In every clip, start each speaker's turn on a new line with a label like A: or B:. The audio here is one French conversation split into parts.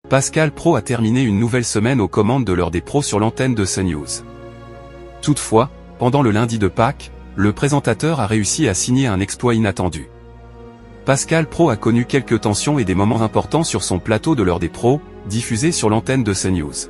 A: Pascal Praud a terminé une nouvelle semaine aux commandes de l'heure des pros sur l'antenne de CNews. Toutefois, pendant le lundi de Pâques, le présentateur a réussi à signer un exploit inattendu. Pascal Praud a connu quelques tensions et des moments importants sur son plateau de l'heure des pros, diffusé sur l'antenne de CNews.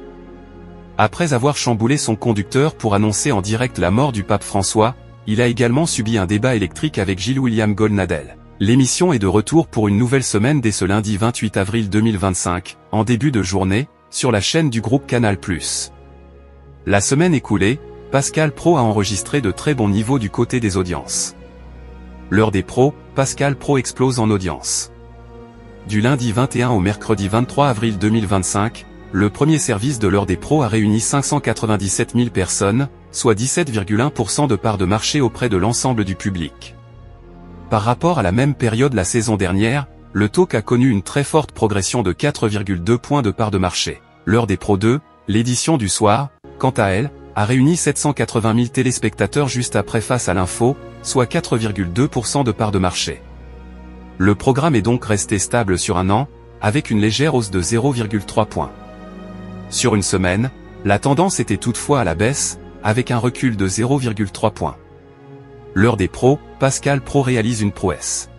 A: Après avoir chamboulé son conducteur pour annoncer en direct la mort du pape François, il a également subi un débat électrique avec Gilles-William Goldnadel. L'émission est de retour pour une nouvelle semaine dès ce lundi 28 avril 2025, en début de journée, sur la chaîne du groupe Canal+. La semaine écoulée, Pascal Praud a enregistré de très bons niveaux du côté des audiences. L'heure des pros, Pascal Praud explose en audience. Du lundi 21 au mercredi 23 avril 2025, le premier service de l'heure des pros a réuni 597 000 personnes, soit 17,1% de part de marché auprès de l'ensemble du public. Par rapport à la même période la saison dernière, le talk a connu une très forte progression de 4,2 points de part de marché. L'heure des pros 2, l'édition du soir, quant à elle, a réuni 780 000 téléspectateurs juste après Face à l'info, soit 4,2% de part de marché. Le programme est donc resté stable sur un an, avec une légère hausse de 0,3 points. Sur une semaine, la tendance était toutefois à la baisse, avec un recul de 0,3 points. L'heure des pros, Pascal Praud réalise une prouesse.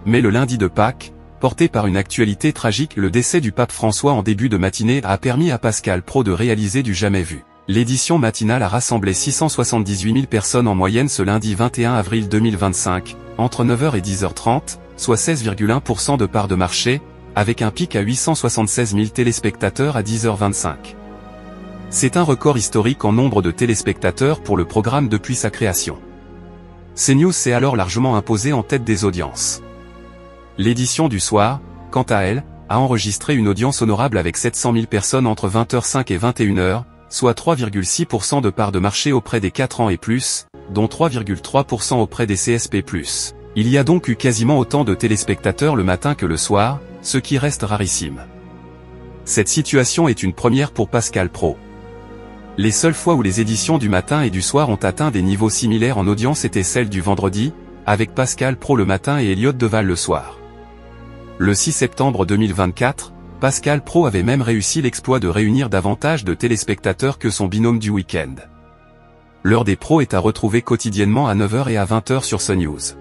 A: Mais le lundi de Pâques, porté par une actualité tragique, le décès du pape François en début de matinée a permis à Pascal Praud de réaliser du jamais vu. L'édition matinale a rassemblé 678 000 personnes en moyenne ce lundi 21 avril 2025, entre 9h et 10h30, soit 16,1% de part de marché, avec un pic à 876 000 téléspectateurs à 10h25. C'est un record historique en nombre de téléspectateurs pour le programme depuis sa création. CNews s'est alors largement imposé en tête des audiences. L'édition du soir, quant à elle, a enregistré une audience honorable avec 700 000 personnes entre 20h05 et 21h, soit 3,6% de part de marché auprès des 4 ans et plus, dont 3,3% auprès des CSP+. Il y a donc eu quasiment autant de téléspectateurs le matin que le soir, ce qui reste rarissime. Cette situation est une première pour Pascal Praud. Les seules fois où les éditions du matin et du soir ont atteint des niveaux similaires en audience étaient celles du vendredi, avec Pascal Praud le matin et Elliott Deval le soir. Le 6 septembre 2024, Pascal Praud avait même réussi l'exploit de réunir davantage de téléspectateurs que son binôme du week-end. L'heure des pros est à retrouver quotidiennement à 9h et à 20h sur CNews.